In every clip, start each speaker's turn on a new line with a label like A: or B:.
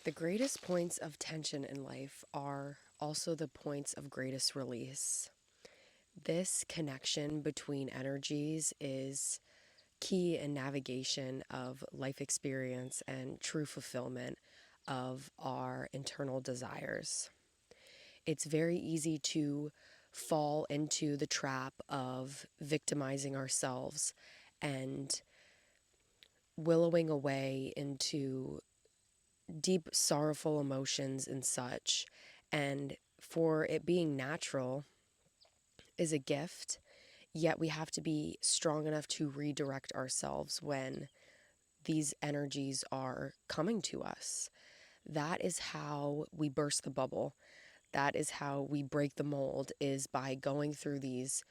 A: The greatest points of tension in life are also the points of greatest release. This connection between energies is key in navigation of life experience and true fulfillment of our internal desires. It's very easy to fall into the trap of victimizing ourselves and willowing away into deep sorrowful emotions and such. And for it being natural is a gift, yet we have to be strong enough to redirect ourselves when these energies are coming to us. That is how we burst the bubble. That is how we break the mold, is by going through these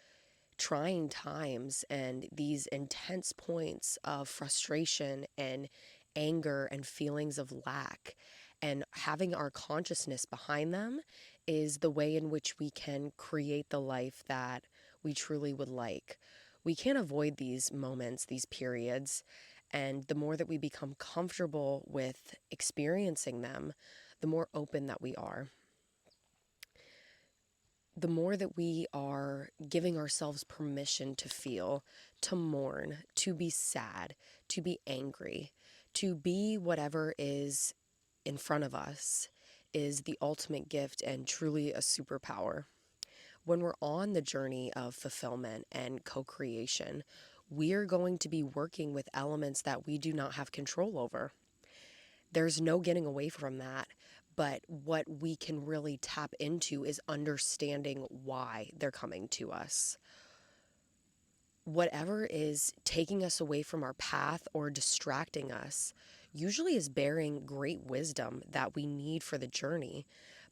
A: trying times and these intense points of frustration and anger and feelings of lack. And having our consciousness behind them is the way in which we can create the life that we truly would like. We can't avoid these moments, these periods. And the more that we become comfortable with experiencing them, the more open that we are. The more that we are giving ourselves permission to feel, to mourn, to be sad, to be angry, to be whatever is in front of us, is the ultimate gift and truly a superpower. When we're on the journey of fulfillment and co-creation, we're going to be working with elements that we do not have control over. There's no getting away from that. But what we can really tap into is understanding why they're coming to us. Whatever is taking us away from our path or distracting us usually is bearing great wisdom that we need for the journey.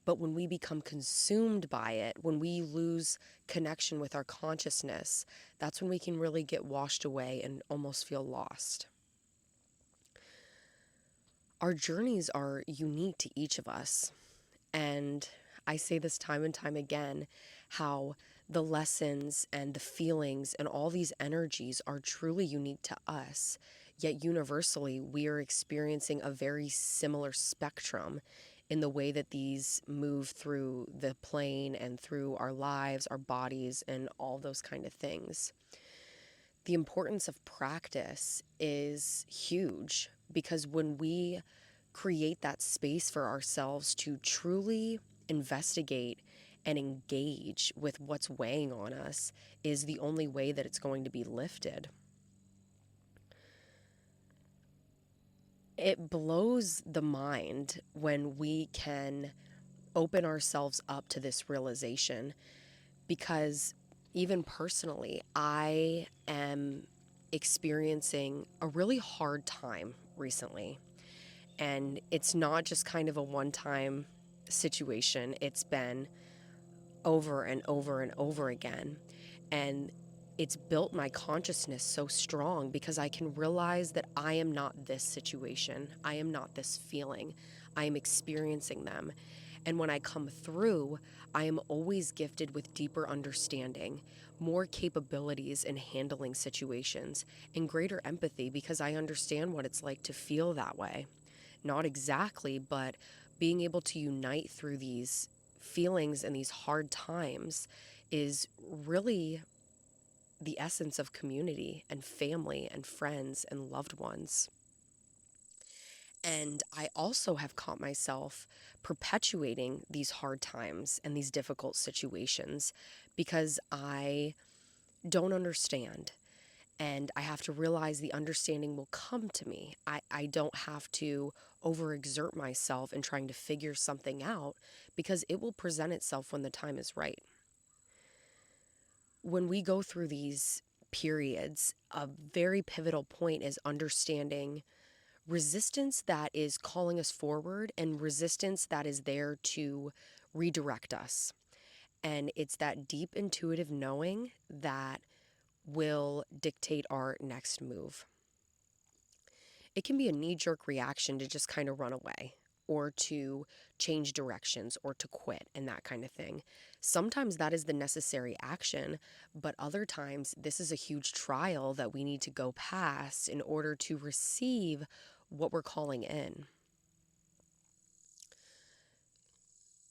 A: But when we become consumed by it, when we lose connection with our consciousness, that's when we can really get washed away and almost feel lost. Our journeys are unique to each of us. And I say this time and time again, how the lessons and the feelings and all these energies are truly unique to us. Yet universally, we are experiencing a very similar spectrum in the way that these move through the plane and through our lives, our bodies, and all those kind of things. The importance of practice is huge, because when we create that space for ourselves to truly investigate and engage with what's weighing on us, is the only way that it's going to be lifted. It blows the mind when we can open ourselves up to this realization, because even personally, I am experiencing a really hard time recently. And it's not just kind of a one-time situation. It's been over and over and over again. And it's built my consciousness so strong, because I can realize that I am not this situation. I am not this feeling. I am experiencing them. And when I come through, I am always gifted with deeper understanding, more capabilities in handling situations, and greater empathy, because I understand what it's like to feel that way. Not exactly, but being able to unite through these feelings and these hard times is really the essence of community and family and friends and loved ones. And I also have caught myself perpetuating these hard times and these difficult situations because I don't understand. And I have to realize the understanding will come to me. I don't have to overexert myself in trying to figure something out, because it will present itself when the time is right. When we go through these periods, a very pivotal point is understanding resistance that is calling us forward and resistance that is there to redirect us. And it's that deep intuitive knowing that will dictate our next move. It can be a knee-jerk reaction to just kind of run away, or to change directions, or to quit, and that kind of thing. Sometimes that is the necessary action, but other times this is a huge trial that we need to go past in order to receive what we're calling in.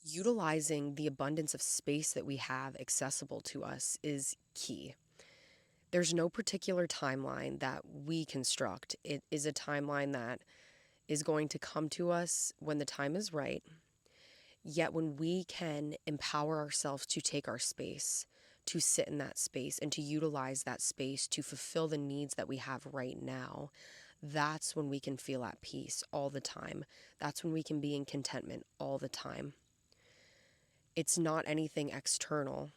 A: Utilizing the abundance of space that we have accessible to us is key. There's no particular timeline that we construct. It is a timeline that is going to come to us when the time is right. Yet when we can empower ourselves to take our space, to sit in that space, and to utilize that space to fulfill the needs that we have right now, that's when we can feel at peace all the time. That's when we can be in contentment all the time. It's not anything external.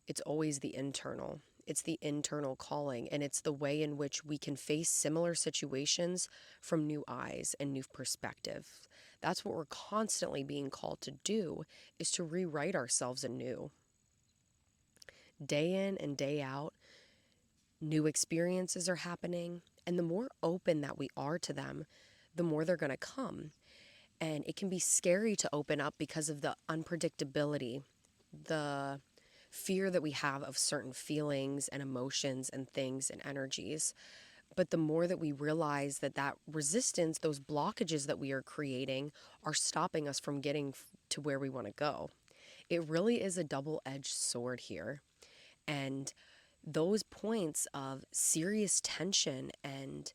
A: It's always the internal. It's the internal calling, and it's the way in which we can face similar situations from new eyes and new perspective. That's what we're constantly being called to do, is to rewrite ourselves anew. Day in and day out, new experiences are happening, and the more open that we are to them, the more they're going to come. And it can be scary to open up because of the unpredictability, the fear that we have of certain feelings and emotions and things and energies. But the more that we realize that resistance, those blockages that we are creating, are stopping us from getting to where we want to go. It really is a double-edged sword here. And those points of serious tension and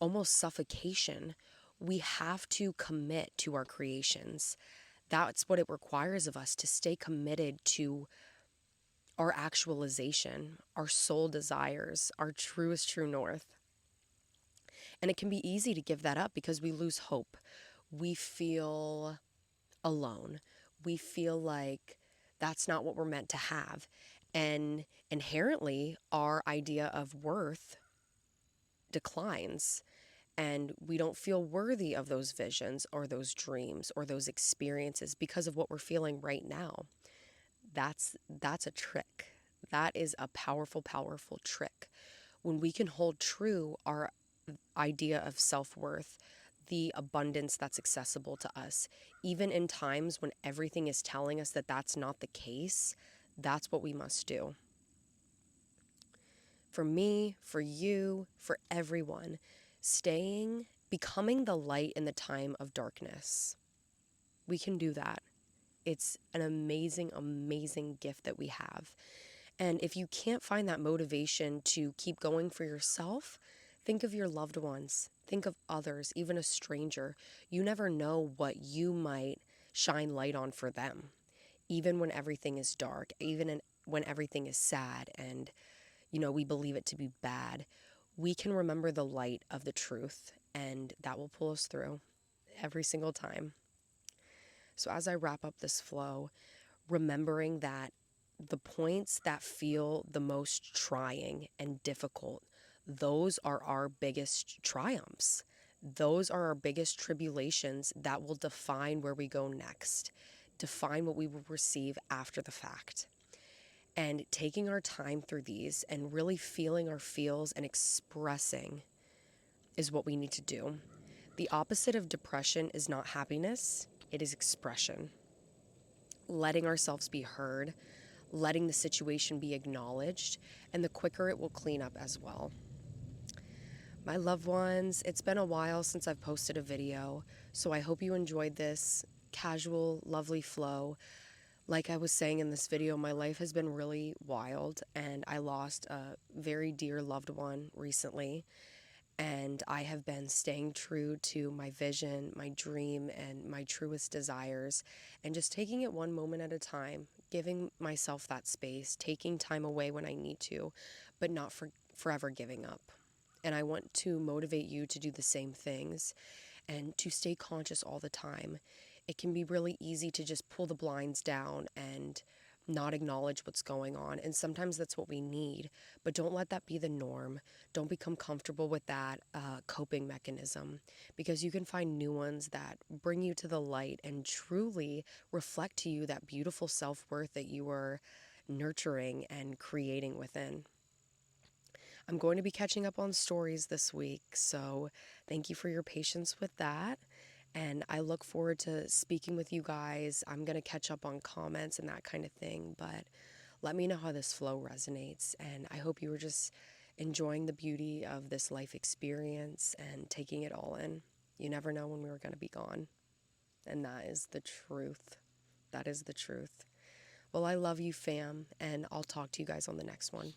A: almost suffocation, we have to commit to our creations. That's what it requires of us, to stay committed to our actualization, our soul desires, our truest true north. And it can be easy to give that up because we lose hope. We feel alone. We feel like that's not what we're meant to have. And inherently, our idea of worth declines, and we don't feel worthy of those visions or those dreams or those experiences because of what we're feeling right now. That's a trick. That is a powerful, powerful trick. When we can hold true our idea of self-worth, the abundance that's accessible to us, even in times when everything is telling us that that's not the case, that's what we must do. For me, for you, for everyone, becoming the light in the time of darkness. We can do that. It's an amazing, amazing gift that we have. And if you can't find that motivation to keep going for yourself, think of your loved ones. Think of others, even a stranger. You never know what you might shine light on for them, even when everything is dark, when everything is sad and, we believe it to be bad. We can remember the light of the truth, and that will pull us through every single time. So as I wrap up this flow, remembering that the points that feel the most trying and difficult, those are our biggest triumphs. Those are our biggest tribulations that will define where we go next, define what we will receive after the fact. And taking our time through these and really feeling our feels and expressing is what we need to do. The opposite of depression is not happiness, it is expression. Letting ourselves be heard, letting the situation be acknowledged, and the quicker it will clean up as well. My loved ones, it's been a while since I've posted a video, so I hope you enjoyed this casual, lovely flow. Like I was saying in this video, my life has been really wild, and I lost a very dear loved one recently. And I have been staying true to my vision, my dream, and my truest desires, and just taking it one moment at a time, giving myself that space, taking time away when I need to, but not forever giving up. And I want to motivate you to do the same things and to stay conscious all the time. It can be really easy to just pull the blinds down and not acknowledge what's going on. And sometimes that's what we need, but don't let that be the norm. Don't become comfortable with that coping mechanism, because you can find new ones that bring you to the light and truly reflect to you that beautiful self-worth that you are nurturing and creating within. I'm going to be catching up on stories this week, so thank you for your patience with that. And I look forward to speaking with you guys. I'm going to catch up on comments and that kind of thing, but let me know how this flow resonates. And I hope you were just enjoying the beauty of this life experience and taking it all in. You never know when we were going to be gone. And that is the truth. That is the truth. Well, I love you, fam, and I'll talk to you guys on the next one.